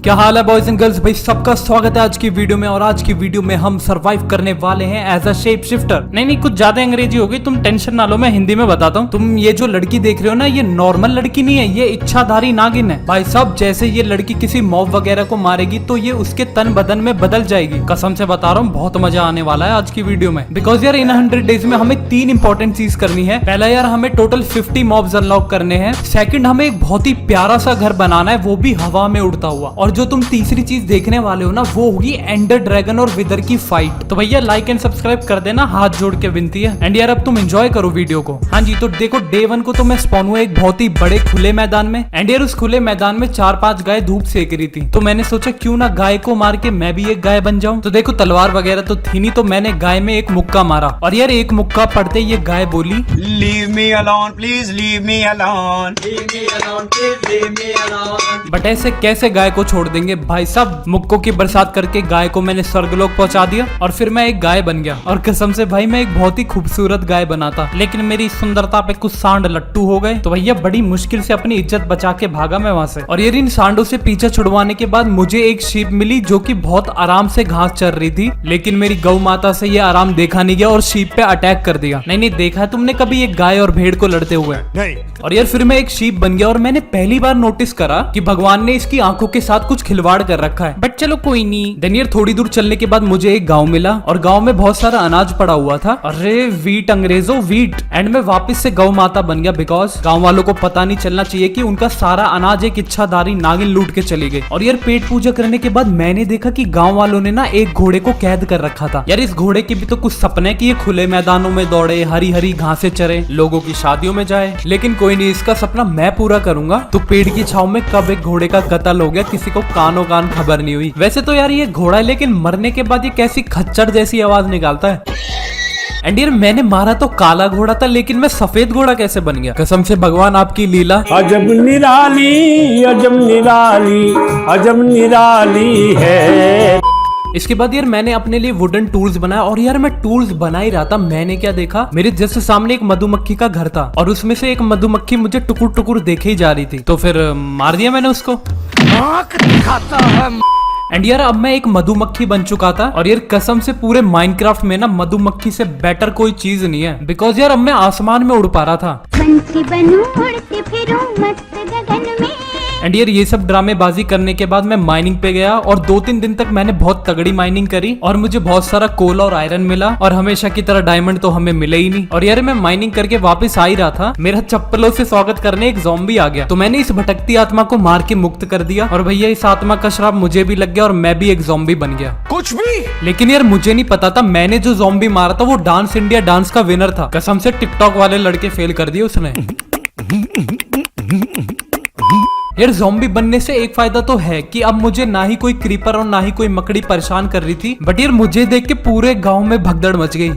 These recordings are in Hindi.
क्या हाल है बॉयज एंड गर्ल्स, भाई सबका स्वागत है आज की वीडियो में। और आज की वीडियो में हम सरवाइव करने वाले हैं एज अ शेप शिफ्टर। नहीं कुछ ज्यादा अंग्रेजी होगी, तुम टेंशन ना लो, मैं हिंदी में बताता हूँ। तुम ये जो लड़की देख रहे हो ना, ये नॉर्मल लड़की नहीं है, ये इच्छाधारी नागिन है भाई साहब। जैसे ये लड़की किसी मॉब वगैरह को मारेगी तो ये उसके तन बदन में बदल जाएगी। कसम से बता रहा हूँ, बहुत मजा आने वाला है आज की वीडियो में। बिकॉज यार इन 100 डेज में हमें 3 इंपॉर्टेंट चीज करनी है। पहला यार हमें टोटल 50 मॉब्स अनलॉक करने हैं। सेकंड हमें एक बहुत ही प्यारा सा घर बनाना है, वो भी हवा में उड़ता हुआ। और जो तुम तीसरी चीज देखने वाले हो ना, वो होगी एंडर ड्रैगन और विदर की फाइट। तो भैया लाइक एंड सब्सक्राइब कर देना, हाथ जोड़ के विनती है। एंड यार अब तुम एंजॉय करो वीडियो को। हाँ जी, तो देखो डे 1 को तो मैं स्पॉन हुआ एक बहुत ही बड़े खुले मैदान में। एंड यार उस खुले मैदान में 4-5 गाय धूप सेक रही थी, तो मैंने सोचा क्यों ना गाय को मार के मैं भी एक गाय बन जाऊं। तो देखो तलवार वगैरह तो थी नहीं, तो मैंने गाय में एक मुक्का मारा। और यार एक मुक्का पड़ते ये गाय बोली, leave me alone please, leave me alone. But ऐसे कैसे गाय को छोड़ देंगे भाई साहब। मुक्कों की बरसात करके गाय को मैंने स्वर्गलोक पहुंचा दिया और फिर मैं एक गाय बन गया। और कसम से भाई मैं एक बहुत ही खूबसूरत गाय बना था, लेकिन मेरी सुंदरता पे कुछ सांड लट्टू हो गए। तो भैया बड़ी मुश्किल से अपनी इज्जत बचा के भागा मैं वहां से। और यार इन सांडों से पीछा छुड़वाने के बाद मुझे एक शीप मिली जो कि बहुत आराम से घास चर रही थी, लेकिन मेरी गौ माता से ये आराम देखा नहीं गया और शीप पे अटैक कर दिया। नहीं देखा है तुमने कभी एक गाय और भेड़ को लड़ते हुए? नहीं। और यार फिर मैं एक शीप बन गया और मैंने पहली बार नोटिस करा कि भगवान ने इसकी आंखों के साथ कुछ खिलवाड़ कर रखा है। बट चलो कोई नहीं। देन यार थोड़ी दूर चलने के बाद मुझे एक गांव मिला और गांव में बहुत सारा अनाज पड़ा हुआ था। अरे वीट अंग्रेजों वीट। एंड मैं वापस से गौ माता बन गया, बिकॉज गांव वालों को पता नहीं चलना चाहिए कि उनका सारा अनाज एक इच्छाधारी नागिन लूट के चली गई। और यार पेट पूजा करने के बाद मैंने देखा कि गांव वालों ने ना एक घोड़े को कैद कर रखा था। यार इस घोड़े के भी तो कुछ सपने कि ये खुले मैदानों में दौड़े, हरी हरी घासें चरे, लोगों की शादियों में जाए। लेकिन कोई नहीं, इसका सपना मैं पूरा करूंगा। तो पेड़ की छाव में कब एक घोड़े का कत्ल हो गया, किसी को कानों कान खबर नहीं हुई। वैसे तो यार ये घोड़ा है, लेकिन मरने के बाद ये कैसी खच्चर जैसी आवाज निकालता है। एंड यार मैंने मारा तो काला घोड़ा था, लेकिन मैं सफेद घोड़ा कैसे बन गया? कसम से भगवान आपकी लीला अजब निराली, अजब निराली, अजब निराली है। इसके बाद यार मैंने अपने लिए वुडन टूल्स बनाया। और यार मैं टूल्स बना ही रहा था, मैंने क्या देखा, मेरे जस्ट सामने एक मधुमक्खी का घर था और उसमें से एक मधुमक्खी मुझे टुकुर टुकुर देखे ही जा रही थी। तो फिर मार दिया मैंने उसको। एंड यार अब मैं एक मधुमक्खी बन चुका था। और यार कसम से पूरे माइनक्राफ्ट में ना मधुमक्खी से बेटर कोई चीज नहीं है, बिकॉज यार अब मैं आसमान में उड़ पा रहा था। एंड यार ये सब ड्रामेबाजी करने के बाद मैं माइनिंग पे गया और 2-3 दिन तक मैंने बहुत तगड़ी माइनिंग करी और मुझे बहुत सारा कोल और आयरन मिला। और हमेशा की तरह डायमंड तो हमें मिले ही नहीं। और यार मैं माइनिंग करके वापस आ ही रहा था, मेरा चप्पलों से स्वागत करने एक ज़ॉम्बी आ गया। तो मैंने इस भटकती आत्मा को मार के मुक्त कर दिया। और भैया इस आत्मा का श्राप मुझे भी लग गया और मैं भी एक ज़ॉम्बी बन गया। कुछ भी। लेकिन यार मुझे नहीं पता था मैंने जो ज़ॉम्बी मारा था वो डांस इंडिया डांस का विनर था। कसम से टिकटॉक वाले लड़के फेल कर दिए उसने। यार ज़ॉम्बी बनने से एक फायदा तो है कि अब मुझे ना ही कोई क्रीपर और ना ही कोई मकड़ी परेशान कर रही थी। बट यार मुझे देख के पूरे गांव में भगदड़ मच गई।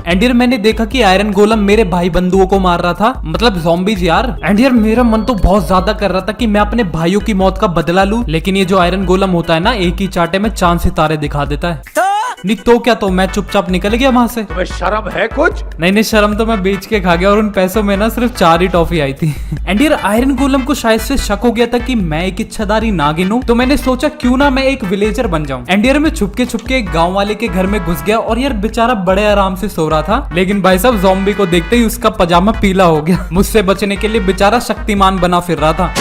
एंड यार मैंने देखा कि आयरन गोलम मेरे भाई बंधुओं को मार रहा था, मतलब ज़ॉम्बीज यार। एंड यार मेरा मन तो बहुत ज्यादा कर रहा था कि मैं अपने भाइयों की मौत का बदला लूं, लेकिन ये जो आयरन गोलम होता है ना, एक ही चाटे में चांद सितारे दिखा देता है। नहीं तो क्या, तो मैं चुपचाप निकल गया वहां से। तुम्हें शर्म है कुछ? नहीं शर्म तो मैं बेच के खा गया और उन पैसों में ना सिर्फ 4 ही टॉफी आई थी। एंड यार आयरन गोलम को शायद से शक हो गया था कि मैं एक इच्छाधारी नागिन हूँ, तो मैंने सोचा क्यों ना मैं एक विलेजर बन जाऊं। एंड यार मैं छुपके एक गांव वाले के घर में घुस गया और यार बेचारा बड़े आराम से सो रहा था। लेकिन भाई साहब ज़ॉम्बी को देखते ही उसका पजामा पीला हो गया। मुझसे बचने के लिए बेचारा शक्तिमान बना फिर रहा था।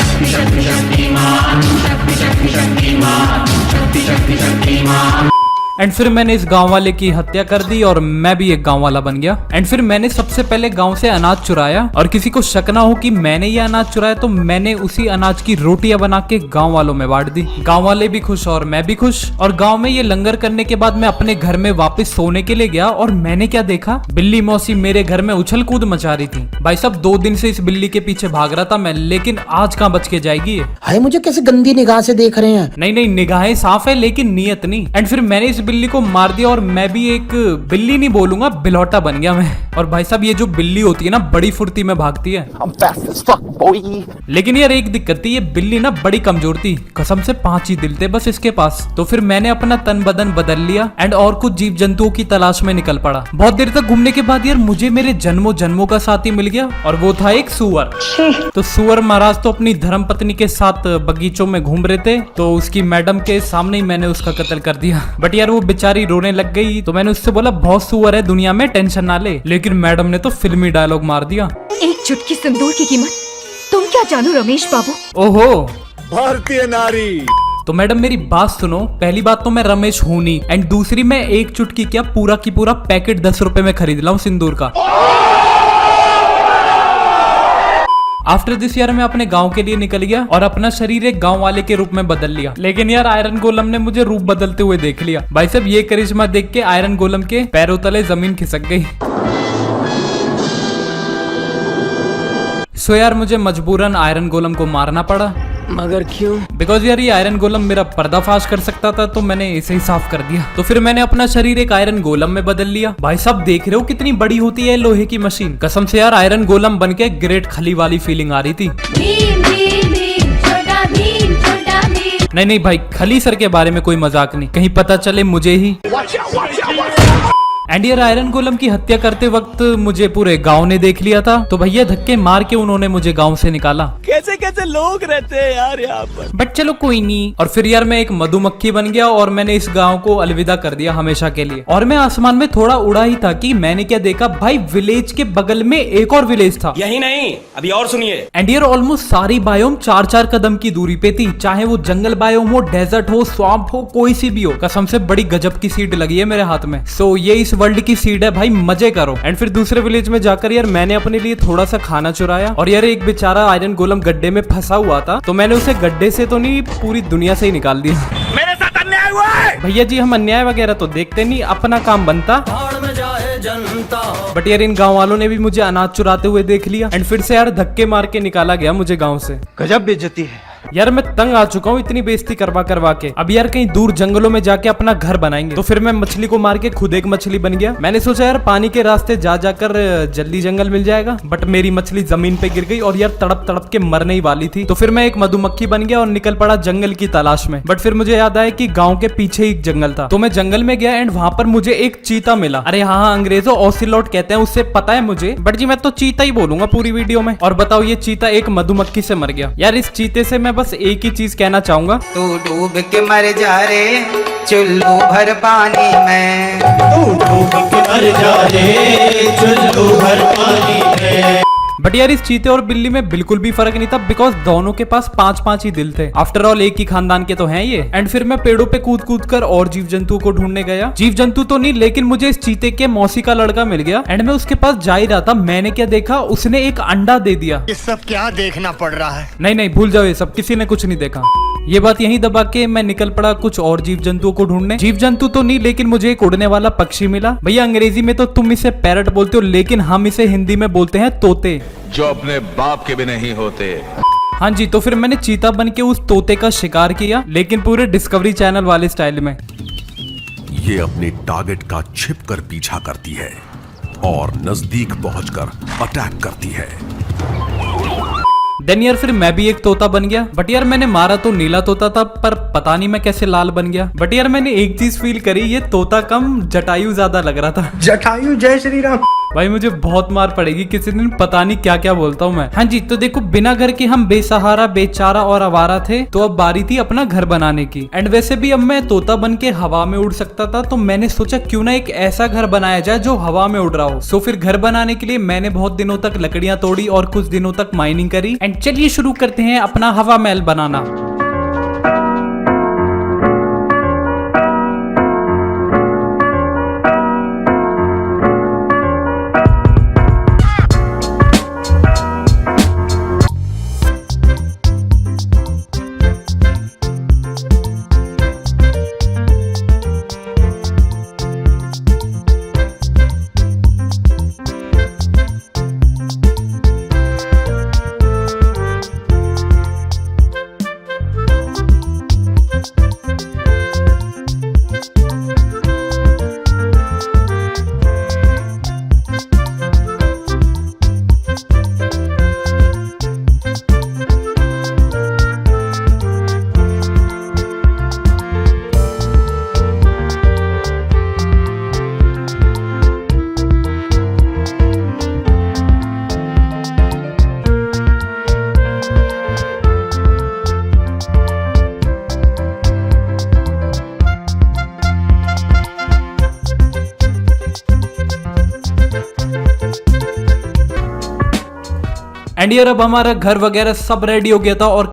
एंड फिर मैंने इस गांव वाले की हत्या कर दी और मैं भी एक गांव वाला बन गया। एंड फिर मैंने सबसे पहले गांव से अनाज चुराया और किसी को शक ना हो कि मैंने ये अनाज चुराया, तो मैंने उसी अनाज की रोटियां बना के गांव वालों में बांट दी। गांव वाले भी खुश और मैं भी खुश। और गांव में ये लंगर करने के बाद मैं अपने घर में वापस सोने के लिए गया और मैंने क्या देखा, बिल्ली मौसी मेरे घर में उछल कूद मचा रही थी। भाई साहब 2 दिन से इस बिल्ली के पीछे भाग रहा था मैं, लेकिन आज कहाँ बच के जाएगी ये। हाय मुझे कैसे गंदी निगाह से देख रहे हैं। नहीं निगाहें साफ है लेकिन नियत नहीं। एंड फिर मैंने इस बिल्ली को मार दिया और मैं भी एक बिल्ली नहीं बोलूंगा, बिलौटा बन गया मैं। और भाई साहब ये जो बिल्ली होती है ना बड़ी फुर्ती में भागती है, लेकिन यार एक दिक्कत थी, ये बिल्ली ना बड़ी कमजोर थी, कसम से 5 ही दिल थे बस इसके पास। तो फिर मैंने अपना तन बदन बदल लिया एंड और कुछ जीव जंतुओं की तलाश में निकल पड़ा। बहुत देर तक घूमने के बाद यार मुझे मेरे जन्मों जन्मों का साथी मिल गया और वो था एक सुअर। तो सुअर महाराज तो अपनी धर्म पत्नी के साथ बगीचों में घूम रहे थे, तो उसकी मैडम के सामने ही मैंने उसका कत्ल कर दिया। बट यार वो बेचारी रोने लग गई, तो मैंने उससे बोला बहुत सुअर है दुनिया में, टेंशन ना ले। लेकिन मैडम ने तो फिल्मी डायलॉग मार दिया, एक चुटकी सिंदूर की कीमत तुम क्या जानो रमेश बाबू। ओहो भारतीय नारी। तो मैडम मेरी बात सुनो, पहली बात तो मैं रमेश हूं नहीं, एंड दूसरी मैं एक चुटकी क्या पूरा की पूरा पैकेट 10 रुपए में खरीद लाऊं सिंदूर का। आफ्टर दिस यार मैं अपने गांव के लिए निकल गया और अपना शरीर एक गांव वाले के रूप में बदल लिया। लेकिन यार आयरन गोलम ने मुझे रूप बदलते हुए देख लिया। भाई साहब ये करिश्मा देख के आयरन गोलम के पैरों तले जमीन खिसक गई। सो यार मुझे मजबूरन आयरन गोलम को मारना पड़ा। मगर क्यों? बिकॉज यार ये आयरन गोलम मेरा पर्दाफाश कर सकता था, तो मैंने इसे ही साफ कर दिया। तो फिर मैंने अपना शरीर एक आयरन गोलम में बदल लिया। भाई साहब देख रहे हो कितनी बड़ी होती है लोहे की मशीन, कसम से यार आयरन गोलम बन के ग्रेट खली वाली फीलिंग आ रही थी। भीम भीम भीम छोटा भीम छोटा भीम। नहीं भाई खली सर के बारे में कोई मजाक नहीं, कहीं पता चले मुझे ही। एंड यार आयरन गोलम की हत्या करते वक्त मुझे पूरे गांव ने देख लिया था, तो भैया धक्के मार के उन्होंने मुझे गांव से निकाला। कैसे कैसे लोग रहते हैं यार यहाँ पर। बट चलो कोई नहीं। और फिर यार मैं एक मधुमक्खी बन गया और मैंने इस गांव को अलविदा कर दिया हमेशा के लिए। और मैं आसमान में थोड़ा उड़ा ही था कि मैंने क्या देखा, भाई विलेज के बगल में एक और विलेज था। यही नहीं, अभी और सुनिए। एंड यार ऑलमोस्ट सारी बायोम 4-4 कदम की दूरी पे थी, चाहे वो जंगल बायोम हो, डेजर्ट हो, स्वाम्प हो, कोई सी भी हो। कसम से बड़ी गजब की सीड लगी है मेरे हाथ में। सो ये इस वर्ल्ड की सीड है भाई, मजे करो। एंड फिर दूसरे विलेज में जाकर यार मैंने अपने लिए थोड़ा सा खाना चुराया। और यार एक बेचारा आयरन गोलम गड्ढे में फंसा हुआ था, तो मैंने उसे गड्ढे से तो नहीं पूरी दुनिया से ही निकाल दिया। मेरे साथ अन्याय हुआ है। भैया जी हम अन्याय वगैरह तो देखते नहीं, अपना काम बनता। बट यार इन गांव वालों ने भी मुझे अनाज चुराते हुए देख लिया एंड फिर से यार धक्के मार के निकाला गया मुझे गांव से। गजब बेइज्जती है। यार मैं तंग आ चुका हूँ इतनी बेइज्जती करवा करवा के। अब यार कहीं दूर जंगलों में जाके अपना घर बनाएंगे। तो फिर मैं मछली को मार के खुद एक मछली बन गया। मैंने सोचा यार पानी के रास्ते जा जाकर जल्दी जंगल मिल जाएगा, बट मेरी मछली जमीन पे गिर गई और यार तड़प तड़प के मरने ही वाली थी। तो फिर मैं एक मधुमक्खी बन गया और निकल पड़ा जंगल की तलाश में। बट फिर मुझे याद आया कि गाँव के पीछे ही जंगल था, तो मैं जंगल में गया एंड वहां पर मुझे एक चीता मिला। अरे हाँ अंग्रेजों ऑसिलोट कहते हैं, उससे पता है मुझे, बट जी मैं तो चीता ही बोलूंगा पूरी वीडियो में। और बताओ ये चीता एक मधुमक्खी से मर गया। यार इस चीते से मैं बस एक ही चीज कहना चाहूंगा, तू डूब के मर जा रे चुल्लू भर पानी में, तू डूब के मर जा रे चुल्लू भर पानी में। बट यार इस चीते और बिल्ली में बिल्कुल भी फर्क नहीं था, बिकॉज दोनों के पास 5-5 ही दिल थे। आफ्टर ऑल एक ही खानदान के तो हैं ये। एंड फिर मैं पेड़ों पे कूद कूद कर और जीव जंतु को ढूंढने गया। जीव जंतु तो नहीं, लेकिन मुझे इस चीते के मौसी का लड़का मिल गया एंड मैं उसके पास जा ही रहा था। मैंने क्या देखा, उसने एक अंडा दे दिया। ये सब क्या देखना पड़ रहा है? नहीं भूल जाओ ये सब, किसी ने कुछ नहीं देखा। ये बात यहीं दबा के मैं निकल पड़ा कुछ और जीव जंतुओं को ढूंढने। जीव जंतु तो नहीं, लेकिन मुझे एक उड़ने वाला पक्षी मिला। भैया अंग्रेजी में तो तुम इसे पैरट बोलते हो, लेकिन हम इसे हिंदी में बोलते हैं तोते, जो अपने बाप के भी नहीं होते। हाँ जी। तो फिर मैंने चीता बन के उस तोते का शिकार किया, लेकिन पूरे डिस्कवरी चैनल वाले स्टाइल में। ये अपने टारगेट का छिपकर पीछा करती है और नजदीक पहुंचकर अटैक करती है। देन यार फिर मैं भी एक तोता बन गया। बट यार मैंने मारा तो नीला तोता था, पर पता नहीं मैं कैसे लाल बन गया। बट यार मैंने एक चीज फील करी, ये तोता कम जटायु ज्यादा लग रहा था। जटायु जय श्री राम। भाई मुझे बहुत मार पड़ेगी किसी दिन, पता नहीं क्या क्या बोलता हूँ मैं। हाँ जी। तो देखो बिना घर के हम बेसहारा, बेचारा और आवारा थे, तो अब बारी थी अपना घर बनाने की। एंड वैसे भी अब मैं तोता बन के हवा में उड़ सकता था, तो मैंने सोचा क्यों ना एक ऐसा घर बनाया जाए जो हवा में उड़ रहा हो। सो फिर घर बनाने के लिए मैंने बहुत दिनों तक लकड़ियां तोड़ी और कुछ दिनों तक माइनिंग करी। एंड चलिए शुरू करते हैं अपना हवा महल बनाना। एंड यार अब हमारा घर वगैरह सब रेडी हो गया था और